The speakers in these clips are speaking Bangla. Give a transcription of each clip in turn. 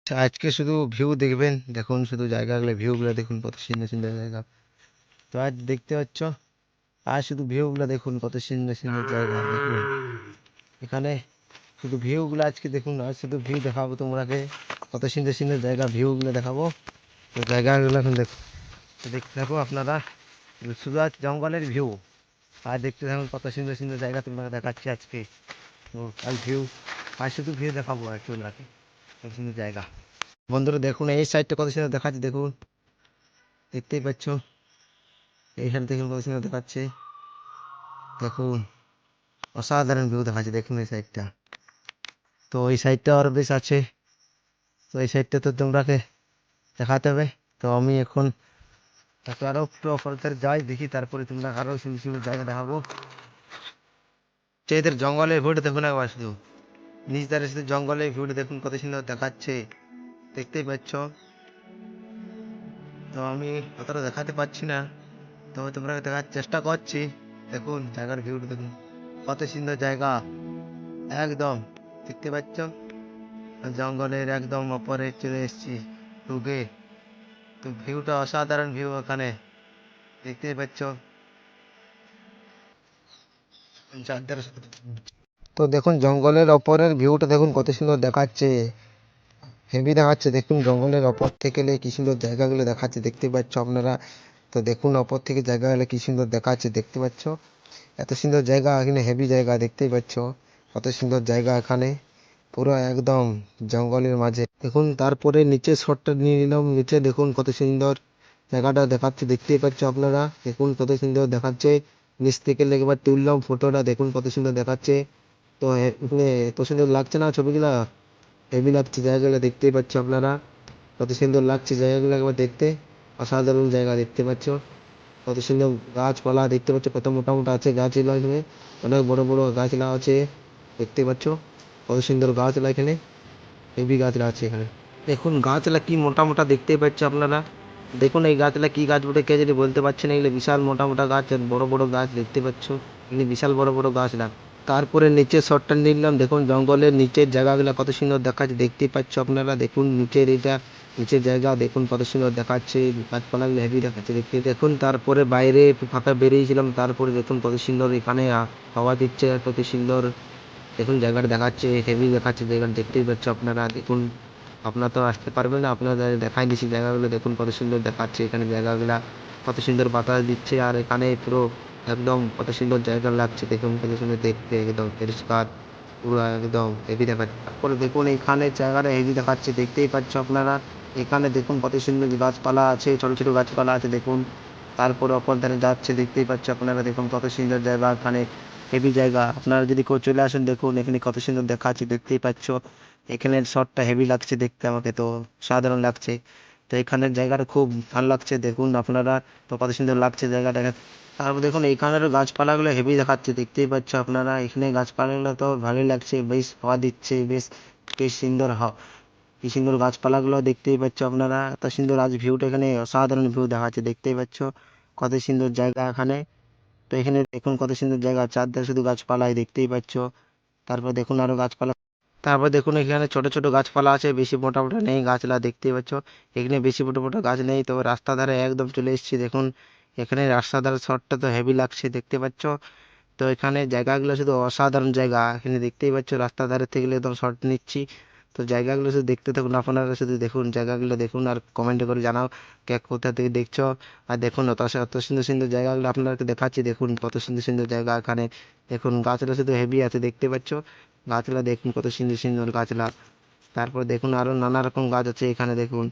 আজকে শুধু ভিউ দেখবেন, দেখুন শুধু জায়গাগুলো, ভিউগুলো দেখুন কত সুন্দর সুন্দর জায়গা। তো আজ দেখতে পাচ্ছ, আর শুধু ভিউগুলো দেখুন কত সুন্দর সুন্দর জায়গা দেখুন। এখানে শুধু ভিউগুলো আজকে দেখুন, আর শুধু ভিউ দেখাবো তোমরাকে, কত সুন্দর সুন্দর জায়গা, ভিউগুলো দেখাবো। তো জায়গাগুলো এখন দেখো, দেখতে থাকো আপনারা, শুধু আজ জঙ্গলের ভিউ। আর দেখতে থাকুন কত সুন্দর সুন্দর জায়গা তোমরা দেখাচ্ছি আজকে। তো আর ভিউ, আর শুধু ভিউ দেখাবো আর তোমরাকে, কত সুন্দর জায়গা। বন্ধুরা দেখুন এই সাইডটা কত সুন্দর দেখাচ্ছে, দেখুন দেখতেই পাচ্ছ, এই সাইড দেখুন কত সুন্দর দেখাচ্ছে, দেখুন অসাধারণ ভিউ দেখাচ্ছে, দেখুন এই সাইডটা। তো এই সাইডটা আরো বেশ আছে, তো এই সাইডটা তো তোমরাকে দেখাতে হবে। তো আমি এখন আরো একটু অপরতার যাই দেখি, তারপরে তোমরা আরো সুন্দর সুন্দর জায়গা দেখাবো। এদের জঙ্গলের ভিউটা দেখুন একবার শুধু, নিচ ধারে শুধু জঙ্গলের ভিউটা দেখুন কত সুন্দর দেখাচ্ছে, দেখতেই পাচ্ছ। তো আমি অতটা দেখাতে পারছি না, তবে তোমরা দেখার চেষ্টা করছি। দেখুন জায়গার ভিউটা দেখুন কত সুন্দর জায়গা, একদম দেখতে পাচ্ছ জঙ্গলের একদম ওপরে চলে এসেছি ঢুকে। তো ভিউটা অসাধারণ ভিউ এখানে, দেখতেই পাচ্ছ। তো দেখুন জঙ্গলের ওপরের ভিউটা দেখুন কত সুন্দর দেখাচ্ছে, হেভি দেখাচ্ছে। দেখুন জঙ্গলের ওপর থেকে কি সুন্দর জায়গাগুলো দেখাচ্ছে, দেখতে পাচ্ছ আপনারা। তো দেখুন ওপর থেকে জায়গাগুলো কি সুন্দর দেখাচ্ছে, দেখতে পাচ্ছ। এত সুন্দর জায়গা এখানে, হেভি জায়গা, দেখতেই পাচ্ছ কত সুন্দর জায়গা এখানে, পুরো একদম জঙ্গলের মাঝে। দেখুন তারপরে নিচে শটটা নিয়ে নিলাম, নিচে দেখুন কত সুন্দর জায়গাটা দেখাচ্ছে, দেখতেই পাচ্ছ আপনারা। দেখুন কত সুন্দর দেখাচ্ছে, নিচ থেকে একবার তুললাম ফটোটা, দেখুন কত সুন্দর দেখাচ্ছে। তো এখানে এত সুন্দর লাগছে না ছবিগুলা, হেভি লাগছে জায়গাগুলো, দেখতেই পাচ্ছ আপনারা কত সুন্দর লাগছে জায়গাগুলো একবার দেখতে, অসাধারণ জায়গা দেখতে পাচ্ছ। কত সুন্দর গাছপালা দেখতে পাচ্ছ, কত মোটা মোটা আছে গাছগুলো এখানে, অনেক বড় বড় গাছগুলা আছে, দেখতে পাচ্ছ কত সুন্দর গাছগুলা এখানে, হেভি গাছগুলা আছে এখানে। দেখুন গাছগুলা কি মোটা মোটা দেখতেই পাচ্ছ আপনারা। দেখুন এই গাছগুলা কি গাছ বলে কে যদি বলতে পারছে না, এগুলো বিশাল মোটা মোটা গাছ আর বড় বড় গাছ, দেখতে পাচ্ছ এগুলি বিশাল বড় বড় গাছগুলা। তারপরে নিচে শটটা নিলাম, দেখুন জঙ্গলের নিচের জায়গাগুলো কত সুন্দর দেখাচ্ছে, দেখতেই পাচ্ছ আপনারা। দেখুন নিচের এটা, নিচের জায়গা দেখুন কত সুন্দর দেখাচ্ছে, গাছপালাগুলো হেভি দেখাচ্ছে দেখতে। দেখুন তারপরে বাইরে একটু ফাঁকা বেরিয়েছিলাম, তারপরে দেখুন কত সুন্দর এখানে হাওয়া দিচ্ছে, কত সুন্দর দেখুন জায়গাটা দেখাচ্ছে, হেভি দেখাচ্ছে জায়গাটা, দেখতেই পাচ্ছ আপনারা। দেখুন আপনারা তো আসতে পারবেন না, আপনারা দেখাই দিচ্ছি জায়গাগুলো, দেখুন কত সুন্দর দেখাচ্ছে এখানে জায়গাগুলা, কত সুন্দর বাতাস দিচ্ছে, আর এখানে পুরো একদম কত সুন্দর জায়গা লাগছে, দেখুন কত সুন্দর দেখতে, একদম পরিষ্কার পুরো একদম হেভি দেখাচ্ছে। তারপরে দেখুন এখানে জায়গাটা হেভি দেখাচ্ছে, দেখতেই পাচ্ছ আপনারা। এখানে দেখুন কত সুন্দর গাছপালা আছে, ছোট ছোট গাছপালা আছে দেখুন। তারপরে অপর ধারে যাচ্ছে, দেখতেই পাচ্ছ আপনারা। দেখুন কত সুন্দর জায়গা এখানে, হেভি জায়গা। আপনারা যদি কেউ চলে আসেন, দেখুন এখানে কত সুন্দর দেখাচ্ছে, দেখতেই পাচ্ছ। এখানের শটটা হেভি লাগছে দেখতে আমাকে, তো সাধারণ লাগছে। তো এখানের জায়গাটা খুব ভালো লাগছে, দেখুন আপনারা। তো কত সুন্দর লাগছে জায়গাটা। তারপর দেখুন এইখানের গাছপালাগুলো হেভি দেখাচ্ছে, দেখতেই পাচ্ছ আপনারা। এখানে গাছপালাগুলো তো ভালোই লাগছে, বেশ হাওয়া দিচ্ছে, বেশ বেশ সুন্দর কি সুন্দর গাছপালাগুলো, দেখতেই পাচ্ছ আপনারা। এত সুন্দর আজ ভিউটা এখানে, অসাধারণ ভিউ দেখাচ্ছে, দেখতেই পাচ্ছ কত সুন্দর জায়গা এখানে। তো এখানে দেখুন কত সুন্দর জায়গা, চারধারে শুধু গাছপালাই, দেখতেই পাচ্ছ। তারপর দেখুন আরো গাছপালা, তারপর দেখুন এখানে ছোট ছোট গাছপালা আছে, বেশি মোটা মোটা নেই গাছলা, দেখতেই পাচ্ছ। এখানে বেশি মোটা মোটা গাছ নেই, তবে রাস্তা ধারে একদম চলে এসেছি, দেখুন এখানে রাস্তা ধারে শটটা তো হেভি লাগছে, দেখতে পাচ্ছ। তো এখানে জায়গাগুলো শুধু অসাধারণ জায়গা এখানে, দেখতেই পাচ্ছ রাস্তা ধারে থেকে একদম শট নিচ্ছি। তো জায়গাগুলো শুধু দেখতে থাকুন আপনারা, শুধু দেখুন জায়গাগুলো দেখুন, আর কমেন্ট করে জানাও কে কোথা থেকে দেখছো। আর দেখুন অত অত সুন্দর সুন্দর জায়গাগুলো আপনাদেরকে দেখাচ্ছি, দেখুন কত সুন্দর সুন্দর জায়গা এখানে। দেখুন গাছগুলো শুধু হেভি আছে, দেখতে পাচ্ছ গাছগুলা দেখুন কত সুন্দর সুন্দর গাছলা। তারপর দেখুন আরো নানা রকম গাছ আছে এখানে দেখুন।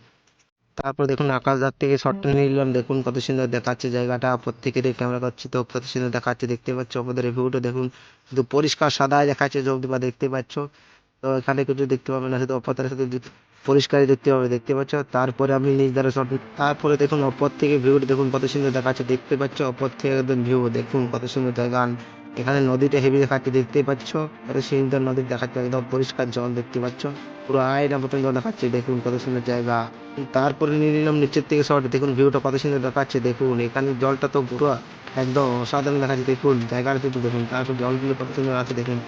তারপর দেখুন আকাশ ধার থেকে শটটা নিয়ে নিলাম, দেখুন কত সুন্দর দেখাচ্ছে জায়গাটা, ওপর থেকে ক্যামেরা করছি তো কত সুন্দর দেখাচ্ছে, দেখতে পাচ্ছ। ওপরের ভিউটা দেখুন শুধু পরিষ্কার সাদা দেখাচ্ছে, জলদি বা দেখতে পাচ্ছ। তো এখানে কিছু দেখতে পাবে না, শুধু অপর শুধু পরিষ্কারই দেখতে পাবে, দেখতে পাচ্ছ। তারপরে আমি নিজ দ্বারা শট, তারপরে দেখুন অপর থেকে ভিউটা দেখুন কত সুন্দর দেখাচ্ছে, দেখতে পাচ্ছ। অপর থেকে একদম ভিউ দেখুন কত সুন্দর জায়গা। এখানে নদীটা হেভি দেখাচ্ছে, দেখতেই পাচ্ছ। কত সুন্দর নদী দেখাচ্ছে, একদম পরিষ্কার জল, দেখতে পাচ্ছ। পুরো আয়না মতন জল দেখাচ্ছে, দেখুন কত সুন্দর জায়গা। তারপরে নিয়ে নিলাম নিচের থেকে শট, দেখুন ভিউটা কত সুন্দর দেখাচ্ছে, দেখুন এখানে জলটা তো পুরো একদম অসাধারণ দেখাচ্ছে, দেখুন জায়গাটা কিন্তু দেখুন। তারপর জলগুলো কত সুন্দর আছে দেখুন,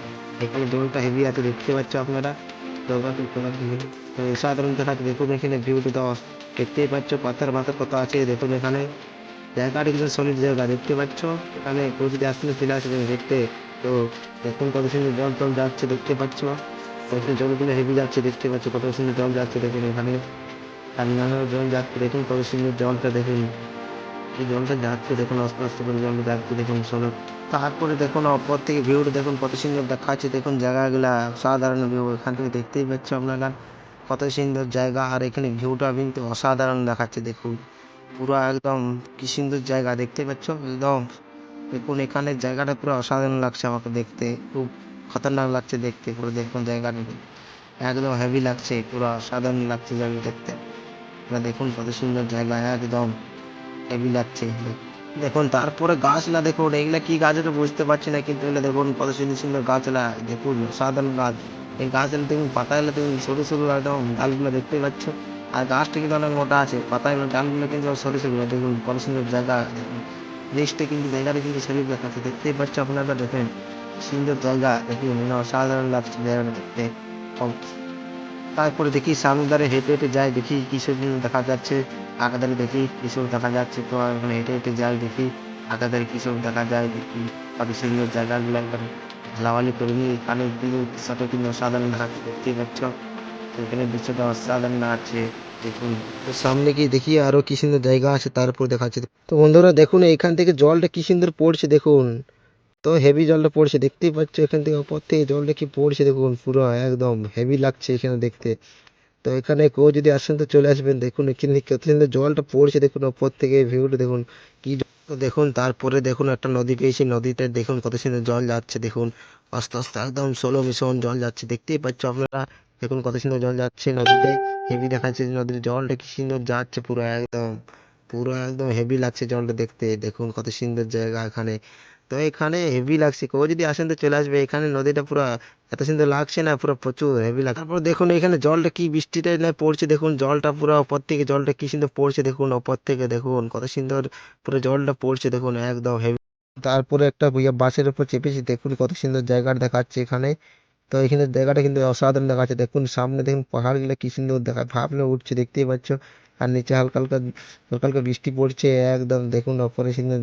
এখানে জলটা হেভি আছে, দেখতে পাচ্ছ আপনারা। তো সাধারণ দেখাচ্ছে দেখুন এখানে ভিউটা তো দেখতেই পাচ্ছ, পাথর মাথার কত আছে দেখুন এখানে। জায়গাটা কিন্তু সলিড জায়গা দেখতে পাচ্ছ। এখানে কেউ যদি আসলে ফিরে আসে দেখতে, তো দেখুন কত সুন্দর জল টল যাচ্ছে দেখতে পাচ্ছ। জলগুলো হেভি যাচ্ছে দেখতে পাচ্ছ, কত সুন্দর জল যাচ্ছে দেখুন এখানে। আর নানা জল যাচ্ছে দেখুন, কত সুন্দর জলটা দেখুন। এই জলটা যাচ্ছে দেখুন, আস্তে আস্তে করে জলটা যাচ্ছে দেখুন সরো। তারপরে দেখুন অপর থেকে ভিউটা দেখুন কত সুন্দর দেখাচ্ছে দেখুন, জায়গাগুলা সাধারণ ভিউ এখান থেকে দেখতেই পাচ্ছ আপনারা, কত সুন্দর জায়গা। আর এখানে ভিউটা কিন্তু অসাধারণ দেখাচ্ছে দেখুন, পুরো একদম কি সুন্দর জায়গা দেখতে পাচ্ছ একদম। দেখুন এখানে জায়গাটা পুরো অসাধারণ লাগছে আমাকে দেখতে, খুব খতরনাক লাগছে দেখতে পুরো। দেখুন জায়গাটা একদম হেভি লাগছে, পুরো অসাধারণ লাগছে জায়গা দেখতে। দেখুন কত সুন্দর জায়গা, একদম হেভি লাগছে দেখুন। তারপরে গাছলা দেখুন, এগুলা কি গাছ এটা বুঝতে পারছি না, কিন্তু এগুলো দেখুন কত সুন্দর সুন্দর গাছলা দেখুন, সাধারণ গাছ। এই গাছগুলো দেখুন, পাতাগুলো দেখুন সরু সরু একদম, ডালগুলো দেখতে পাচ্ছ। আর গাছটা কিন্তু অনেক মোটা আছে, পাতাগুলো ডালগুলো কিন্তু সরু সরু। দেখুন কত সুন্দর জায়গা দেখুন, জিনিসটা কিন্তু জায়গাটা কিন্তু শরীর দেখাচ্ছে দেখতেই পাচ্ছ আপনারা। দেখেন সুন্দর জায়গা দেখুন, অসাধারণ লাগছে জায়গাটা দেখতে। তারপরে দেখি সামনের ধারে হেঁটে হেঁটে যাই, দেখি কিসের জন্য দেখা যাচ্ছে। আগাধারে দেখি কিশোর দেখা যাচ্ছে, তো এখন হেঁটে হেঁটে যাই দেখি আগাধারে কিশোর দেখা যায়। দেখি কত সুন্দর জায়গাগুলো একবার লাওয়ালি করে নিই, এখানে কিন্তু দৃশ্যটা কিন্তু অসাধারণ দেখাচ্ছে দেখতেই পাচ্ছ। তো এখানে দৃশ্যটা অসাধারণ আছে দেখুন। তো সামনে গিয়ে দেখি আরো কি সুন্দর জায়গা আছে, তারপর দেখাচ্ছে। তো বন্ধুরা দেখুন এখান থেকে জলটা কি সুন্দর পড়ছে দেখুন, তো হেভি জলটা পড়ছে দেখতেই পাচ্ছ। এখান থেকে ওপর থেকে জলটা কি পড়ছে দেখুন, পুরো একদম হেভি লাগছে এখানে দেখতে। তো এখানে কেউ যদি আসেন তো চলে আসবেন, দেখুন এখানে কত সুন্দর জলটা পড়ছে দেখুন ওপর থেকে, ভিউটা দেখুন কি তো দেখুন। তারপরে দেখুন একটা নদী পেয়েছি, নদীতে দেখুন কত সুন্দর জল যাচ্ছে দেখুন, আস্তে আস্তে একদম স্লো মিশন জল যাচ্ছে দেখতেই পাচ্ছ আপনারা। দেখুন কত সুন্দর জল যাচ্ছে নদীতে, হেভি দেখাচ্ছে নদীর জলটা কি সুন্দর যাচ্ছে পুরো একদম, পুরো একদম হেভি লাগছে জলটা দেখতে। দেখুন কত সুন্দর জায়গা এখানে, তো এখানে হেভি লাগছে। কেউ যদি আসেন তো চলে আসবে, এখানে নদীটা পুরো এত সুন্দর লাগছে না, পুরো প্রচুর হেভি লাগছে। তারপর দেখুন এখানে জলটা কি বৃষ্টিটা না পড়ছে দেখুন, জলটা পুরো ওপর থেকে জলটা কি সুন্দর পড়ছে দেখুন, ওপর থেকে দেখুন কত সুন্দর পুরো জলটা পড়ছে দেখুন একদম হেভি। তারপরে একটা বাসের উপর চেপেছি, দেখুন কত সুন্দর জায়গা দেখাচ্ছে এখানে। তো এখানে জায়গাটা কিন্তু অসাধারণ দেখাচ্ছে দেখুন, সামনে দেখুন পাহাড়গুলো কি সুন্দর দেখা ভাবলে উঠছে দেখতেই পাচ্ছ। আর নিচে হালকা হালকা হালকা হালকা বৃষ্টি পড়ছে একদম, দেখুন অপরে সুন্দর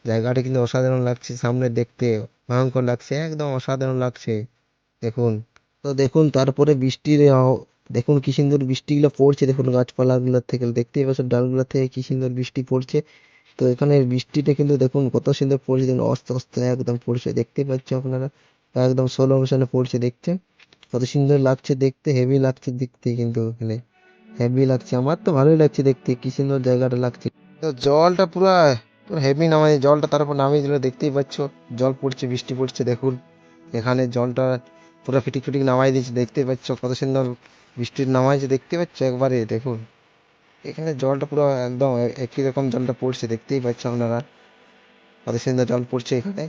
জায়গাটা কিন্তু অসাধারণ লাগছে সামনে দেখতে, ভয়ঙ্কর লাগছে একদম অসাধারণ লাগছে দেখুন। তো দেখুন তারপরে বৃষ্টির দেখুন কি সুন্দর বৃষ্টিগুলো পড়ছে দেখুন, গাছপালাগুলোর থেকে দেখতেই পাচ্ছ, ডালগুলো থেকে কি সুন্দর বৃষ্টি পড়ছে। তো এখানে বৃষ্টিটা কিন্তু দেখুন কত সুন্দর পড়ছে দেখুন, অস্তে আস্তে একদম পড়ছে দেখতেই পাচ্ছ আপনারা, একদম স্লো মোশনে পড়ছে দেখতে, কত সুন্দর লাগছে দেখতে, হেভি লাগছে দেখতে কিন্তু এখানে হেভি লাগছে। আমার তো ভালোই লাগছে দেখতে, কি সুন্দর জায়গাটা লাগছে। তো জলটা পুরা পুরো হেভি নামাই জলটা, তারপর নামিয়ে দিল দেখতেই পাচ্ছ, জল পড়ছে বৃষ্টি পড়ছে দেখুন। এখানে জলটা পুরো ফিটিক ফিটিক নামাই দিয়েছে দেখতেই পাচ্ছ, কত সুন্দর বৃষ্টির নামাইছে দেখতে পাচ্ছ একবারে দেখুন। এখানে জলটা পুরো একদম একই রকম জলটা পড়ছে দেখতেই পাচ্ছ আপনারা, কত সুন্দর জল পড়ছে এখানে।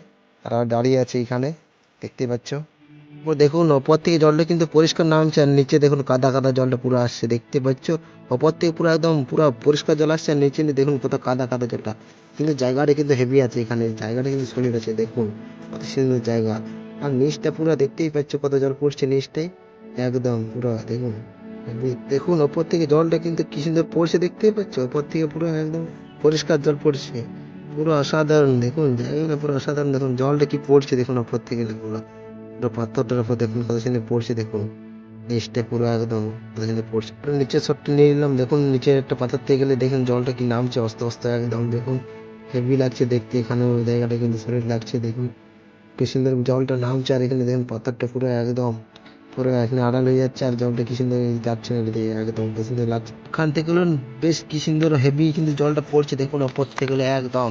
আর দাঁড়িয়ে আছে এখানে দেখতেই পাচ্ছ। ও দেখুন ওপর থেকে জলটা কিন্তু পরিষ্কার নামছে, আর নিচে দেখুন কাদা কাদা জলটা পুরো আসছে দেখতে পাচ্ছ। ওপর থেকে পুরো একদম পুরো পরিষ্কার জল আসছে, আর নিচে দেখুন কত কাদা কাদা জলটা। কিন্তু জায়গাটা কিন্তু হেভি আছে এখানে, জায়গাটা কিন্তু সলিড আছে দেখুন, কত সুন্দর জায়গা। আর নিচটা পুরো দেখতেই পাচ্ছ কত জল পড়ছে নিচটাই, একদম পুরো দেখুন দেখুন ওপর থেকে জলটা কিন্তু কি সুন্দর পড়ছে দেখতেই পাচ্ছ, ওপর থেকে পুরো একদম পরিষ্কার জল পড়ছে, পুরো অসাধারণ দেখুন জায়গাটা পুরো অসাধারণ। দেখুন জলটা কি পড়ছে দেখুন ওপর থেকে পুরো, পুরো পাথরটার উপর দেখুন কত সুন্দর পড়ছে দেখুন, নিচটা পুরো একদম কত সুন্দর পড়ছে। পুরো নিচে শটটা নিয়ে নিলাম, দেখুন নিচে একটা পাথর থেকে গেলে দেখুন জলটা কি নামছে আস্তে আস্তে একদম দেখুন, হেভি লাগছে দেখতে। এখানে ওই জায়গাটা কিন্তু শরীর লাগছে দেখুন, কি সুন্দর জলটা নামছে। আর এখানে দেখুন পাথরটা পুরো একদম পুরো এখানে আড়াল হয়ে যাচ্ছে, আর জলটা কি সুন্দর যাচ্ছে না এদিকে, একদম কি সুন্দর লাগছে। ওখান থেকে বেশ কি সুন্দর হেভি কিন্তু জলটা পড়ছে দেখুন ওপর থেকে একদম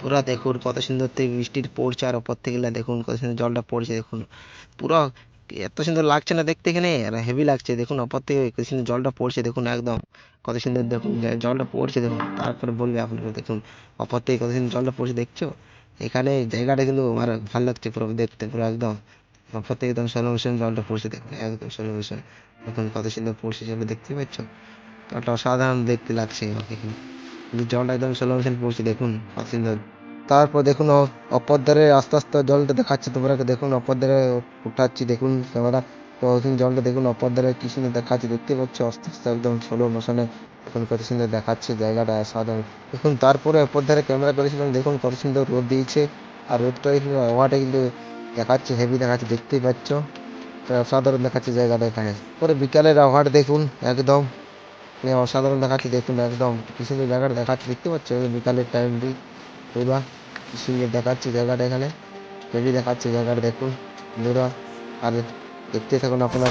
পুরা দেখুন কত সুন্দর থেকে বৃষ্টির পড়ছে, আর ওপর থেকে দেখুন কত সুন্দর জলটা পড়ছে দেখুন, পুরো এত সুন্দর লাগছে না দেখতে এখানে, আর হেভি লাগছে দেখুন ওপর থেকে কত সুন্দর জলটা পড়ছে দেখুন একদম, কত সুন্দর দেখুন জলটা পড়ছে দেখুন। তারপরে বলবে আপনারা দেখুন ওপর থেকে কত সুন্দর জলটা পড়ছে দেখছো। এখানে জায়গাটা কিন্তু আমার ভালো লাগছে পুরো দেখতে, পুরো একদম ওপর থেকে একদম স্লো মোশনে জলটা পড়ছে দেখুন, একদম স্লো মোশন দেখুন কত সুন্দর পড়ছে জলটা দেখতে পাচ্ছ। জলটা অসাধারণ দেখতে লাগছে আমাকে এখানে, কিন্তু জলটা একদম স্লো মোশন পড়ছে দেখুন কত সুন্দর। তারপর দেখুন অপর ধারে আস্তে আস্তে জলটা দেখাচ্ছে তোমরা দেখুন, অপর ধারে উঠাচ্ছি দেখুন ক্যামেরা, তো ওখানে জলটা দেখুন অপর ধারে কি সুন্দর দেখাচ্ছে, দেখতে পাচ্ছ আস্তে আস্তে একদম স্লো মোশনে এখন কত সুন্দর দেখাচ্ছে জায়গাটা অসাধারণ। দেখুন তারপরে অপর ধারে ক্যামেরা করেছিলাম, দেখুন কত সুন্দর রোদ দিয়েছে, আর রোদটা কিন্তু আবহাওয়াটা কিন্তু দেখাচ্ছে হেভি দেখাচ্ছে, দেখতেই পাচ্ছ। তো অসাধারণ দেখাচ্ছে জায়গাটা এখানে। পরে বিকালের আবহাওয়াটা দেখুন একদম অসাধারণ দেখাচ্ছে, দেখুন একদম কি সুন্দর জায়গাটা দেখাচ্ছে, দেখতে পাচ্ছ বিকালের টাইম পুরা কি সুন্দর দেখাচ্ছে জায়গাটা এখানে, হেভি দেখাচ্ছে জায়গাটা দেখুন বন্ধুরা। আর দেখতে থাকুন আপনারা।